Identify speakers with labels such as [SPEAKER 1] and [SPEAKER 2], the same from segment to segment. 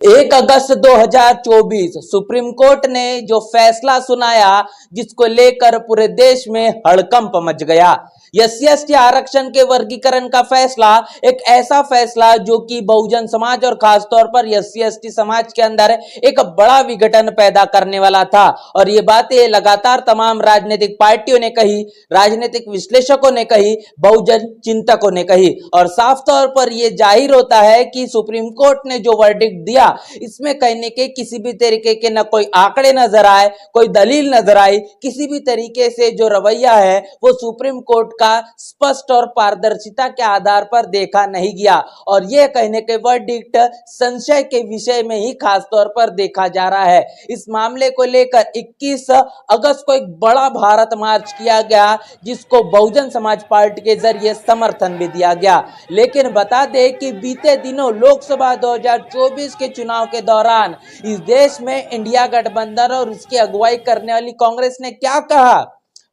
[SPEAKER 1] 1 अगस्त 2024 supreme court ने जो फैसला सुनाया, जिसको लेकर पूरे देश में हड़कंप मच गया। SC/ST आरक्षण के वर्गीकरण का फैसला एक ऐसा फैसला जो कि बहुजन समाज और खासतौर पर SC/ST समाज के अंदर एक बड़ा विघटन पैदा करने वाला था। और ये बातें लगातार तमाम राजनीतिक पार्टियों ने कही, राजनीतिक विश्लेषकों ने कही, बहुजन चिंतकों ने कही। और साफ तौर पर यह जाहिर होता है कि सुप्रीम कोर्ट ने जो वर्डिक्ट दिया, इसमें कहने के किसी भी तरीके के न कोई आंकड़े नजर आए, कोई दलील नजर आई, किसी भी तरीके से जो रवैया है वो सुप्रीम कोर्ट का स्पष्ट और पारदर्शिता के आधार पर देखा नहीं गया। और यह कहने के वर्डिक्ट संशय के विषय में ही खासतौर पर देखा जा रहा है। इस मामले को लेकर 21 अगस्त को एक बड़ा भारत मार्च किया गया, जिसको बहुजन समाज पार्टी के जरिए समर्थन भी दिया गया। लेकिन बता दें कि बीते दिनों लोकसभा 2024 के चुनाव के दौरान इस देश में इंडिया गठबंधन और उसकी अगुवाई करने वाली कांग्रेस ने क्या कहा?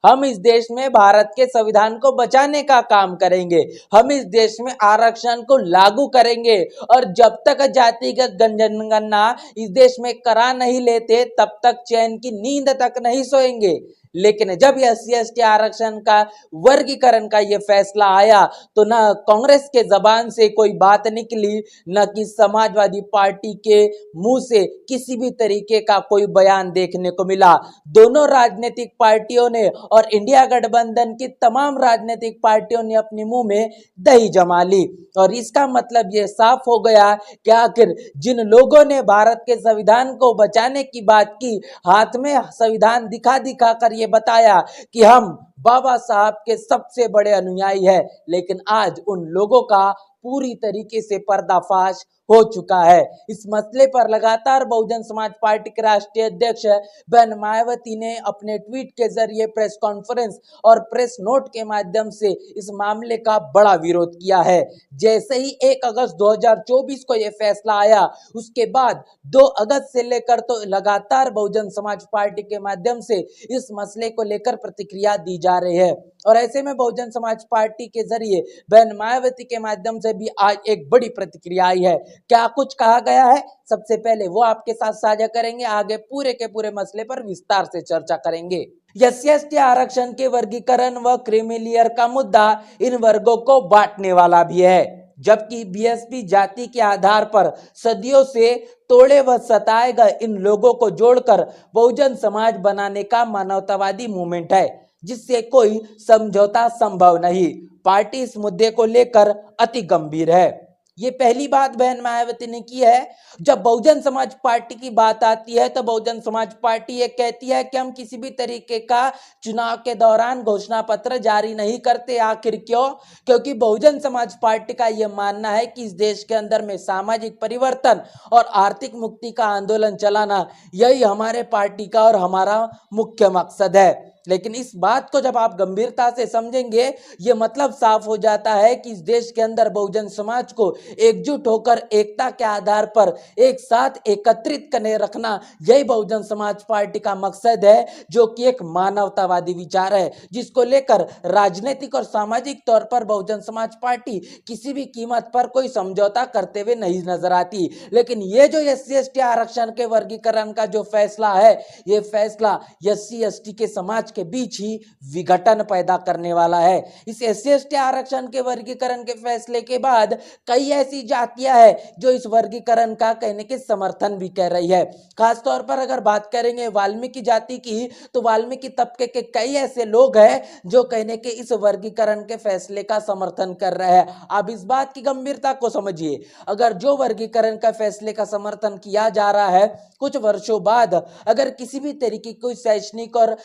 [SPEAKER 1] हम इस देश में भारत के संविधान को बचाने का काम करेंगे, हम इस देश में आरक्षण को लागू करेंगे, और जब तक जातिगत जनगणना इस देश में करा नहीं लेते तब तक चैन की नींद तक नहीं सोएंगे। लेकिन जब SC/ST आरक्षण का वर्गीकरण का यह फैसला आया तो न कांग्रेस के जबान से कोई बात निकली, न कि समाजवादी पार्टी के मुंह से किसी भी तरीके का कोई बयान देखने को मिला। दोनों राजनीतिक पार्टियों ने और इंडिया गठबंधन की तमाम राजनीतिक पार्टियों ने अपने मुंह में दही जमा ली। और इसका मतलब यह साफ हो गया कि आखिर जिन लोगों ने भारत के संविधान को बचाने की बात की, हाथ में संविधान दिखा दिखा कर ये बताया कि हम बाबा साहब के सबसे बड़े अनुयायी है, लेकिन आज उन लोगों का पूरी तरीके से पर्दाफाश हो चुका है। इस मसले पर लगातार बहुजन समाज पार्टी के राष्ट्रीय अध्यक्ष बहन मायावती ने अपने ट्वीट के जरिए प्रेस कॉन्फ्रेंस और प्रेस नोट के माध्यम से इस मामले का बड़ा विरोध किया है। जैसे ही 1 अगस्त 2024 को यह फैसला आया, उसके बाद 2 अगस्त से लेकर तो लगातार बहुजन समाज पार्टी के माध्यम से इस मसले को लेकर प्रतिक्रिया दी जा रही है। और ऐसे में बहुजन समाज पार्टी के जरिए बहन मायावती के माध्यम से भी आज एक बड़ी प्रतिक्रिया आई है। क्या कुछ कहा गया है, सबसे पहले वो आपके साथ साझा करेंगे, आगे पूरे के पूरे मसले पर विस्तार से चर्चा करेंगे। SC/ST आरक्षण के वर्गीकरण व क्रीमी लेयर का मुद्दा इन वर्गों को बांटने वाला भी है। जबकि BSP जाति के आधार पर सदियों से तोड़े व सताए गए इन लोगों को जोड़कर बहुजन समाज बनाने का मानवतावादी मूवमेंट है, जिससे कोई समझौता संभव नहीं। पार्टी इस मुद्दे को लेकर अति गंभीर है। ये पहली बात बहन मायावती ने की है। जब बहुजन समाज पार्टी की बात आती है तो बहुजन समाज पार्टी ये कहती है कि हम किसी भी तरीके का चुनाव के दौरान घोषणा पत्र जारी नहीं करते। आखिर क्यों? क्योंकि बहुजन समाज पार्टी का यह मानना है कि इस देश के अंदर में सामाजिक परिवर्तन और आर्थिक मुक्ति का आंदोलन चलाना, यही हमारे पार्टी का और हमारा मुख्य मकसद है। लेकिन इस बात को जब आप गंभीरता से समझेंगे, ये मतलब साफ हो जाता है कि इस देश के अंदर बहुजन समाज को एकजुट होकर एकता के आधार पर एक साथ एकत्रित करने रखना, यही बहुजन समाज पार्टी का मकसद है, जो कि एक मानवतावादी विचार है, जिसको लेकर राजनीतिक और सामाजिक तौर पर बहुजन समाज पार्टी किसी भी कीमत पर कोई समझौता करते हुए नहीं नजर आती। लेकिन ये जो SC/ST आरक्षण के वर्गीकरण का जो फैसला है, ये फैसला SC/ST के समाज के बीच ही विघटन पैदा करने वाला है। इस SC/ST आरक्षण के वर्गीकरण के फैसले के बाद कई ऐसी जातियां हैं जो इस वर्गीकरण का कहने के समर्थन भी कर रही है। खासतौर पर अगर बात करेंगे वाल्मीकि जाति की, तो वाल्मीकि तबके के कई ऐसे लोग हैं जो कहने के इस वर्गीकरण के फैसले का समर्थन कर रहे हैं। अब इस बात की गंभीरता को समझिए। अगर जो वर्गीकरण का फैसले का समर्थन किया जा रहा है, कुछ वर्षों बाद अगर किसी भी तरीके की कोई शैक्षणिक और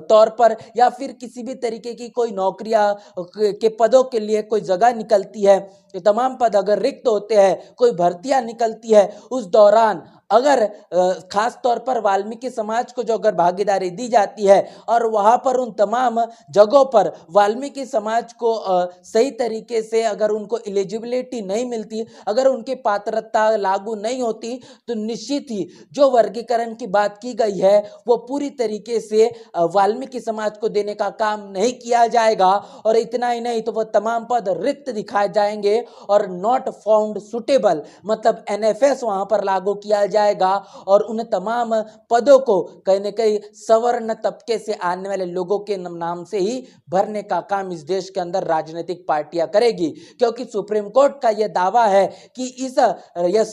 [SPEAKER 1] तौर पर या फिर किसी भी तरीके की कोई नौकरियां के पदों के लिए कोई जगह निकलती है, तो तमाम पद अगर रिक्त होते हैं, कोई भर्तियां निकलती है, उस दौरान अगर खास तौर पर वाल्मीकि समाज को जो अगर भागीदारी दी जाती है और वहां पर उन तमाम जगहों पर वाल्मीकि समाज को सही तरीके से अगर उनको एलिजिबिलिटी नहीं मिलती, अगर उनकी पात्रता लागू नहीं होती, तो निश्चित ही जो वर्गीकरण की बात की गई है वो पूरी तरीके से वाल्मीकि समाज को देने का काम नहीं किया जाएगा। और इतना ही नहीं तो वो तमाम पद रिक्त दिखाए जाएंगे और नॉट फाउंड सुटेबल, मतलब एनएफएस वहां पर लागू किया जाएगा और उन तमाम पदों को कहीं ना कहीं सवर्ण तबके से आने वाले लोगों के नाम से ही भरने का काम इस देश के अंदर राजनीतिक पार्टियां करेगी। क्योंकि सुप्रीम कोर्ट का यह दावा है कि इस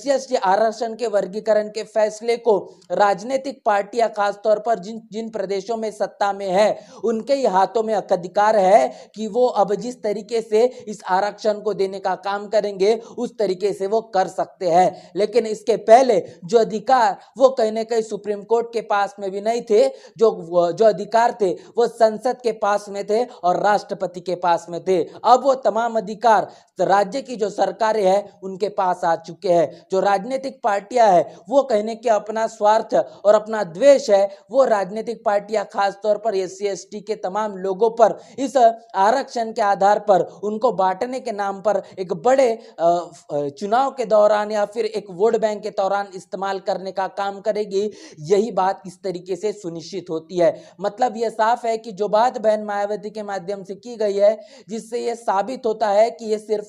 [SPEAKER 1] एससी आरक्षण के वर्गीकरण के फैसले को राजनीतिक पार्टियां खासतौर पर जिन जिन प्रदेशों में सत्ता में है उनके ही हाथों में अधिकार है कि वो अब जिस तरीके से इस आरक्षण को देने का काम करेंगे उस तरीके से वो कर सकते हैं। लेकिन इसके पहले जो अधिकार वो कहीं ना कहीं सुप्रीम कोर्ट के पास में भी नहीं थे, जो अधिकार थे वो संसद के पास में थे और राष्ट्रपति के पास में थे। अब वो तमाम अधिकार राज्य की जो सरकारें हैं उनके पास आ चुके हैं। जो राजनीतिक पार्टियां हैं वो कहने के अपना स्वार्थ और अपना द्वेष है, वो राजनीतिक पार्टियां खास तौर पर एससी एसटी के तमाम लोगों पर इस आरक्षण के आधार पर उनको बांटने के नाम पर एक बड़े चुनाव के दौरान या फिर एक वोट बैंक के दौरान इस्तेमाल करने का काम करेगी। यही बात इस तरीके से सुनिश्चित होती है। मतलब यह साफ है कि जो बात बहन मायावती के माध्यम से की गई है, जिससे यह साबित होता है कि यह सिर्फ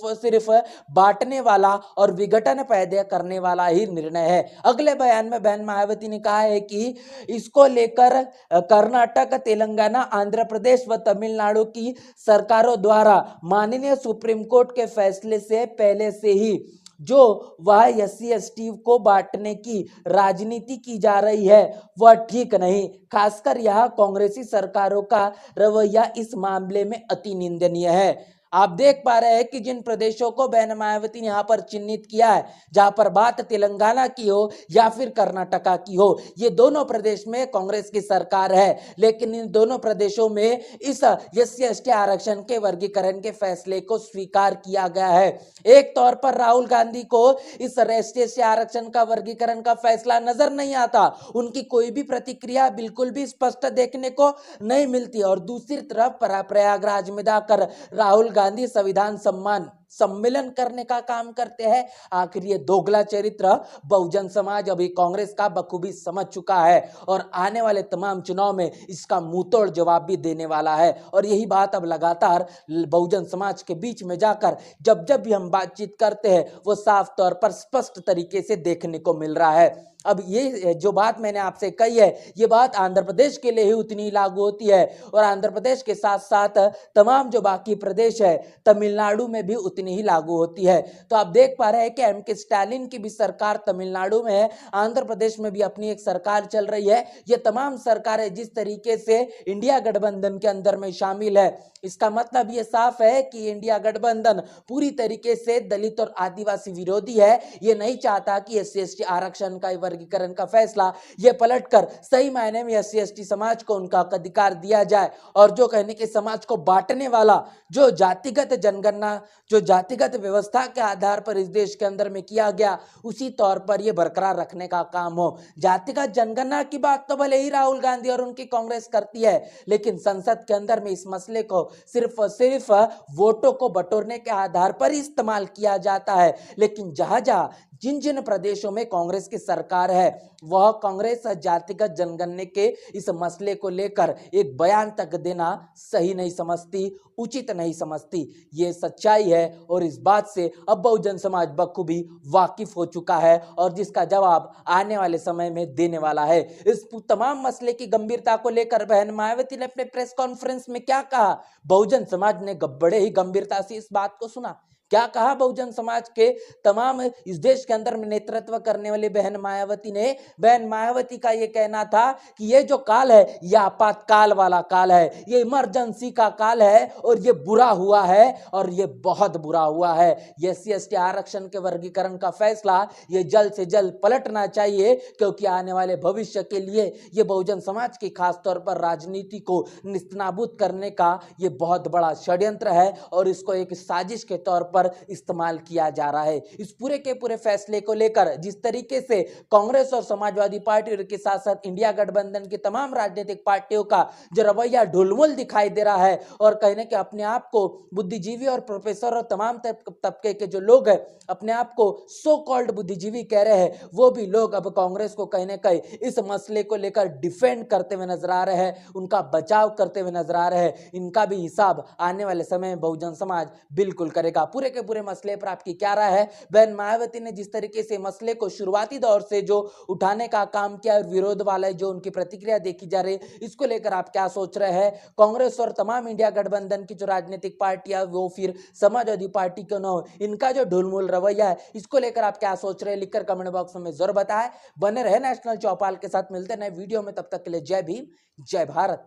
[SPEAKER 1] बांटने वाला और विघटन पैदा करने वाला ही निर्णय है। अगले बयान में बहन मायावती ने कहा है कि इसको लेकर कर्नाटक, तेलंगाना, आंध्र प्रदेश व तमिलनाडु की सरकारों द्वारा माननीय सुप्रीम कोर्ट के फैसले से पहले से ही जो वह एससी एसटी को बांटने की राजनीति की जा रही है वह ठीक नहीं। खासकर यह कांग्रेसी सरकारों का रवैया इस मामले में अति निंदनीय है। आप देख पा रहे हैं कि जिन प्रदेशों को बहन मायावती ने यहाँ पर चिन्हित किया है, जहां पर बात तेलंगाना की हो या फिर कर्नाटका की हो, ये दोनों प्रदेश में कांग्रेस की सरकार है। लेकिन इन दोनों प्रदेशों में इस एससी एसटी आरक्षण के वर्गीकरण के फैसले को स्वीकार किया गया है। एक तौर पर राहुल गांधी को इस एससी एसटी आरक्षण का वर्गीकरण का फैसला नजर नहीं आता, उनकी कोई भी प्रतिक्रिया बिल्कुल भी स्पष्ट देखने को नहीं मिलती। और दूसरी तरफ प्रयागराज में जाकर राहुल गांधी संविधान सम्मान सम्मेलन करने का काम करते हैं। आखिर ये दोगला चरित्र बहुजन समाज अभी कांग्रेस का बखूबी समझ चुका है और आने वाले तमाम चुनाव में इसका मुंहतोड़ जवाब भी देने वाला है। और यही बात अब लगातार बहुजन समाज के बीच में जाकर जब जब भी हम बातचीत करते हैं वो साफ तौर पर स्पष्ट तरीके से देखने को मिल रहा है। अब ये जो बात मैंने आपसे कही है ये बात आंध्र प्रदेश के लिए ही उतनी लागू होती है और आंध्र प्रदेश के साथ साथ तमाम जो बाकी प्रदेश है तमिलनाडु में भी उतनी ही लागू होती है। तो आप देख पा रहे हैं कि एमके स्टालिन की भी सरकार तमिलनाडु में है, आंध्र प्रदेश में भी अपनी एक सरकार चल रही है। ये तमाम सरकारें जिस तरीके से इंडिया गठबंधन के अंदर में शामिल है, इसका मतलब ये साफ है कि इंडिया गठबंधन पूरी तरीके से दलित और आदिवासी विरोधी है। ये नहीं चाहता कि एससी एसटी आरक्षण का वर्गीकरण का फैसला ये पलटकर सही मायने में एससी एसटी समाज को उनका अधिकार दिया जाए और जो कहने के समाज को बांटने वाला जो जातिगत जनगणना, जो जातिगत व्यवस्था के आधार पर इस देश के अंदर में किया गया उसी तौर पर यह बरकरार रखने का काम हो। जातिगत जनगणना की बात तो भले ही राहुल गांधी और उनकी कांग्रेस करती है, लेकिन संसद के अंदर में इस मसले को सिर्फ और सिर्फ वोटों को बटोरने के आधार पर ही इस्तेमाल किया जाता है। लेकिन जहां जहां जिन जिन प्रदेशों में कांग्रेस की सरकार है वह कांग्रेस जातिगत जनगणना के इस मसले को लेकर एक बयान तक देना सही नहीं समझती, उचित नहीं समझती। ये सच्चाई है और इस बात से अब बहुजन समाज बखूबी वाकिफ हो चुका है और जिसका जवाब आने वाले समय में देने वाला है। इस तमाम मसले की गंभीरता को लेकर बहन मायावती ने अपने प्रेस कॉन्फ्रेंस में क्या कहा, बहुजन समाज ने बड़े ही गंभीरता से इस बात को सुना। क्या कहा बहुजन समाज के तमाम इस देश के अंदर में नेतृत्व करने वाली बहन मायावती ने? बहन मायावती का यह कहना था कि ये जो काल है यह आपातकाल वाला काल है, ये इमरजेंसी का काल है और ये बुरा हुआ है और ये बहुत बुरा हुआ है। एससी एसटी आरक्षण के वर्गीकरण का फैसला ये जल्द से जल्द पलटना चाहिए क्योंकि आने वाले भविष्य के लिए ये बहुजन समाज की खासतौर पर राजनीति को निस्तनाबूद करने का ये बहुत बड़ा षड्यंत्र है और इसको एक साजिश के तौर पर पर इस्तेमाल किया जा रहा है। इस पूरे के पूरे फैसले को लेकर जिस तरीके से कांग्रेस और समाजवादी पार्टी और के साथ साथ इंडिया गठबंधन की तमाम राजनीतिक पार्टियों का जो रवैया ढुलमुल दिखाई दे रहा है और कहने के अपने आप को बुद्धिजीवी और प्रोफेसर और तमाम तबके के जो लोग हैं अपने आप को सो कॉल्ड बुद्धिजीवी कह रहे हैं, वो भी लोग अब कांग्रेस को कहने कहीं इस मसले को लेकर डिफेंड करते हुए नजर आ रहे हैं, उनका बचाव करते हुए नजर आ रहे हैं। इनका भी हिसाब आने वाले समय में बहुजन समाज बिल्कुल करेगा। पूरे के पूरे मसले पर आपकी क्या राय है? बहन मायावती ने जिस तरीके से मसले को शुरुआती दौर से जो उठाने का काम किया और विरोध वाला जो उनकी प्रतिक्रिया देखी जा रही, इसको लेकर आप क्या सोच रहे हैं? कांग्रेस और तमाम इंडिया गठबंधन की जो राजनीतिक पार्टियां वो फिर समाजवादी पार्टी क्यों न हो, इनका जो ढुलमुल रवैया है इसको लेकर आप क्या सोच रहे हैं? लिखकर कमेंट बॉक्स में जरूर बताएं। बने रहे नेशनल चौपाल के साथ, मिलते नए वीडियो में, तब तक के लिए जय भीम, जय भारत।